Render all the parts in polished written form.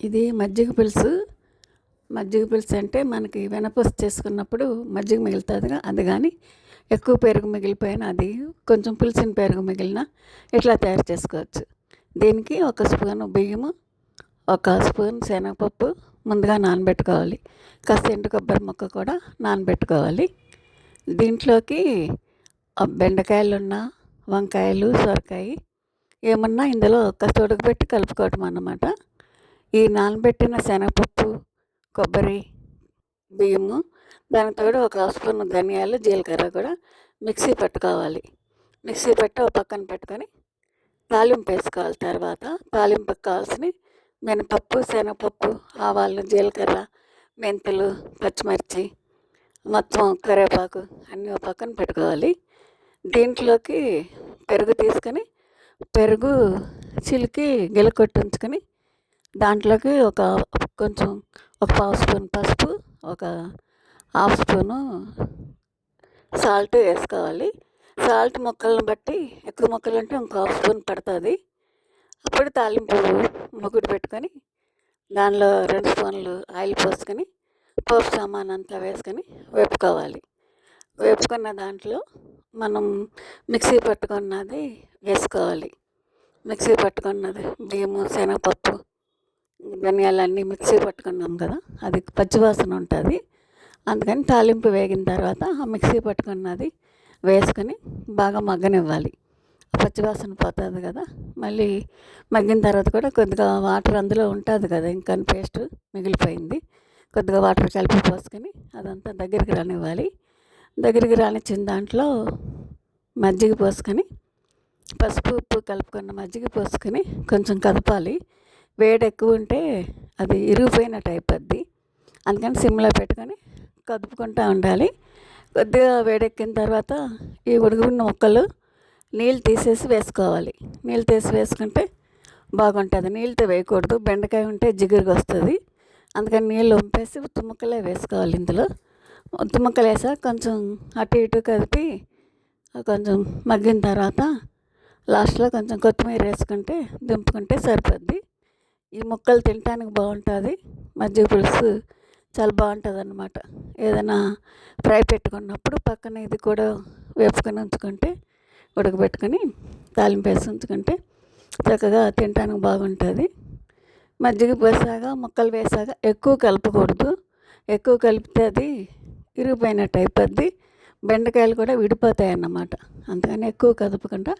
ఇది మజ్జిగ పులుసు. మజ్జిగ పులుసు అంటే మనకి వెనపూస చేసుకున్నప్పుడు మజ్జిగ మిగులుతుందిగా, అది కానీ ఎక్కువ పెరుగు మిగిలిపోయినా, అది కొంచెం పులిసిన పెరుగు మిగిలిన ఇట్లా తయారు చేసుకోవచ్చు. దీనికి ఒక స్పూను బియ్యము, ఒక స్పూన్ శనగపప్పు ముందుగా నానబెట్టుకోవాలి. కాస్త ఎండు కొబ్బరి ముక్క కూడా నానబెట్టుకోవాలి. దీంట్లోకి బెండకాయలున్నా, వంకాయలు, సొరకాయ ఏమన్నా ఇందులో కాస్త ఉడకబెట్టి కలుపుకోవటం అన్నమాట. ఈ నానబెట్టిన శనగపప్పు, కొబ్బరి, బియ్యము, దానికి తోడు ఒక స్పూన్ ధనియాలు, జీలకర్ర కూడా మిక్సీ పట్టుకోవాలి. మిక్సీ పెట్టి ఒక పక్కన పెట్టుకొని తాలింపు వేసుకోవాలి. తర్వాత తాలింపుకి కావాల్సిన మినపప్పు, శనగపప్పు, ఆవాలు, జీలకర్ర, మెంతులు, పచ్చిమిర్చి, మొత్తం కరివేపాకు అన్నీ ఒక పక్కన పెట్టుకోవాలి. దీంట్లోకి పెరుగు తీసుకొని పెరుగు చిలికి గిలకొట్టి ఉంచుకొని దాంట్లోకి కొంచెం ఒక పావు స్పూన్ పసుపు, ఒక హాఫ్ స్పూను సాల్ట్ వేసుకోవాలి. సాల్ట్ ముక్కలను బట్టి ఎక్కువ ముక్కలు ఉంటే ఇంకో హాఫ్ స్పూన్ పడుతుంది. అప్పుడు తాలింపు మొగుడు పెట్టుకొని దానిలో 2 స్పూన్లు ఆయిల్ పోసుకొని పోపు సామాన్ అంతా వేసుకొని వేపుకోవాలి. వేపుకున్న దాంట్లో మనం మిక్సీ పట్టుకున్నది వేసుకోవాలి. మిక్సీ పట్టుకున్నది బియ్యము, శనగపప్పు, ధనియాలన్నీ మిక్సీ పట్టుకున్నాం కదా, అది పచ్చివాసన ఉంటుంది. అందుకని తాలింపు వేగిన తర్వాత ఆ మిక్సీ పట్టుకున్నది వేసుకొని బాగా మగ్గనివ్వాలి. పచ్చివాసన పోతుంది కదా. మళ్ళీ మగ్గిన తర్వాత కూడా కొద్దిగా వాటర్ అందులో ఉంటుంది కదా, ఇంకా పేస్ట్ మిగిలిపోయింది, కొద్దిగా వాటర్ కలిపి పోసుకొని అదంతా దగ్గరికి రానివ్వాలి. దగ్గరికి రానిచ్చిన దాంట్లో మజ్జిగ పోసుకొని పసుపు, ఉప్పు కలుపుకున్న మజ్జిగ పోసుకొని కొంచెం కదపాలి. వేడి ఎక్కువ ఉంటే అది ఇరిగిపోయినట్టు అయిపోద్ది. అందుకని సిమ్లో పెట్టుకొని కదుపుకుంటూ ఉండాలి. కొద్దిగా వేడెక్కిన తర్వాత ఈ ఉడికిన ముక్కలు నీళ్ళు తీసేసి వేసుకోవాలి. నీళ్ళు తీసి వేసుకుంటే బాగుంటుంది. నీళ్ళతో వేయకూడదు, బెండకాయ ఉంటే జిగురుగా వస్తుంది. అందుకని నీళ్ళు వంపేసి ఉత్తి ముక్కలే వేసుకోవాలి. ఇందులో ఉత్తి ముక్కలు వేసాక కొంచెం అటు ఇటు కదిపి కొంచెం మగ్గిన తర్వాత లాస్ట్లో కొంచెం కొత్తిమీర వేసుకుంటే దింపుకుంటే సరిపోద్ది. ఈ ముక్కలు తినడానికి బాగుంటుంది. మజ్జిగ పులుసు చాలా బాగుంటుంది అన్నమాట. ఏదైనా ఫ్రై పెట్టుకున్నప్పుడు పక్కన ఇది కూడా వేపుకొని ఉంచుకుంటే, ఉడకబెట్టుకొని తాలింపు వేసి ఉంచుకుంటే చక్కగా తినడానికి బాగుంటుంది. మజ్జిగ పోసాక ముక్కలు వేసాక ఎక్కువ కలపకూడదు. ఎక్కువ కలిపితే అది ఇరిగిపోయినట్టు అయిపోద్ది. బెండకాయలు కూడా విడిపోతాయి అన్నమాట. అందుకని ఎక్కువ కదపకుండా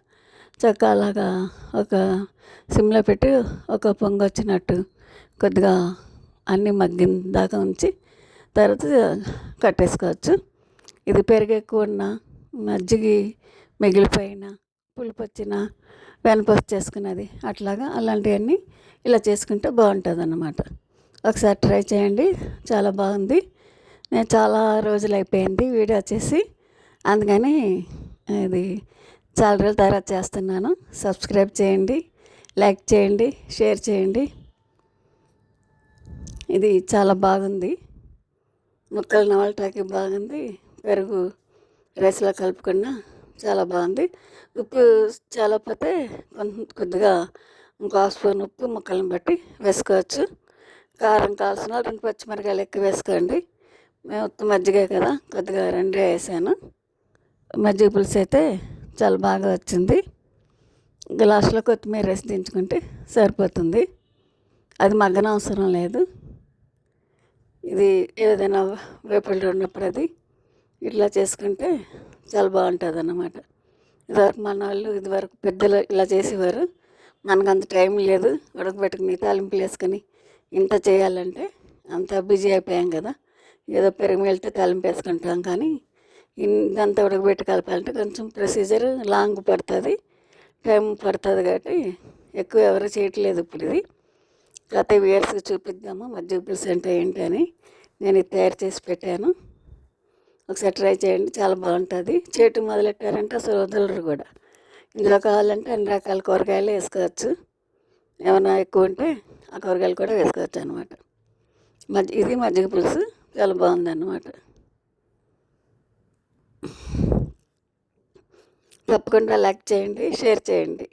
చక్కగా అలాగా ఒక సిమ్లో పెట్టి ఒక పొంగు వచ్చినట్టు కొద్దిగా అన్నీ మగ్గిన దాకా ఉంచి తర్వాత కట్టేసుకోవచ్చు. ఇది పెరుగు ఎక్కువ ఉన్నా, మజ్జిగ మిగిలిపోయినా, పులుపు వచ్చినా, వెనపూస చేసుకున్నది అట్లాగా అలాంటివన్నీ ఇలా చేసుకుంటే బాగుంటుంది అన్నమాట. ఒకసారి ట్రై చేయండి, చాలా బాగుంది. నేను చాలా రోజులు అయిపోయింది వీడియో చేసి, అందుకని ఇది చాలా రోజుల తర్వాత చేస్తున్నాను. సబ్స్క్రైబ్ చేయండి, లైక్ చేయండి, షేర్ చేయండి. ఇది చాలా బాగుంది. ముక్కలు నవలటానికి బాగుంది. పెరుగు రైస్లో కలుపుకున్నా చాలా బాగుంది. ఉప్పు చాలా పోతే కొద్దిగా ఇంకో స్పూన్ ఉప్పు ముక్కలను బట్టి వేసుకోవచ్చు. కారం కావాల్సిన 2 పచ్చిమిరకాయలు ఎక్కువ వేసుకోండి. మేము ఉత్త మజ్జిగే కదా, కొద్దిగా 2 వేసాను. మజ్జిగ పులుసు అయితే చాలా బాగా వచ్చింది. లాస్ట్లో కొత్తిమీర వేసి దించుకుంటే సరిపోతుంది. అది మగ్గనవసరం లేదు. ఇది ఏదైనా వేపుళ్ళు ఉన్నప్పుడు అది ఇట్లా చేసుకుంటే చాలా బాగుంటుంది అన్నమాట. ఇదివరకు మన వాళ్ళు ఇదివరకు పెద్దలు ఇలా చేసేవారు. మనకు అంత టైం లేదు, ఉడకబెట్టుకుని తాలింపులు వేసుకొని ఇంత చేయాలంటే అంత బిజీ అయిపోయాం కదా. ఏదో పెరుగు వెళ్తే తాలింపు వేసుకుంటాం, కానీ ఇదంతా ఉడకబెట్టి కలపాలంటే కొంచెం ప్రొసీజర్ లాంగ్ పడుతుంది, టైం పడుతుంది. కాబట్టి ఎక్కువ ఎవరు చేయట్లేదు ఇప్పుడు. ఇది గత ఇయర్స్కి చూపిద్దాము మజ్జిగ పులుసు అంటే ఏంటి అని నేను ఇది తయారు చేసి పెట్టాను. ఒకసారి ట్రై చేయండి, చాలా బాగుంటుంది. చేయటం మొదలెట్టారంటే అసలు వదలరు కూడా. ఇందులో కావాలంటే అన్ని రకాల కూరగాయలు వేసుకోవచ్చు. ఏమైనా ఎక్కువ ఉంటే ఆ కూరగాయలు కూడా వేసుకోవచ్చు అనమాట. ఇది మజ్జిగ పులుసు చాలా బాగుంది అన్నమాట. తప్పకుండా లైక్ చేయండి, షేర్ చేయండి.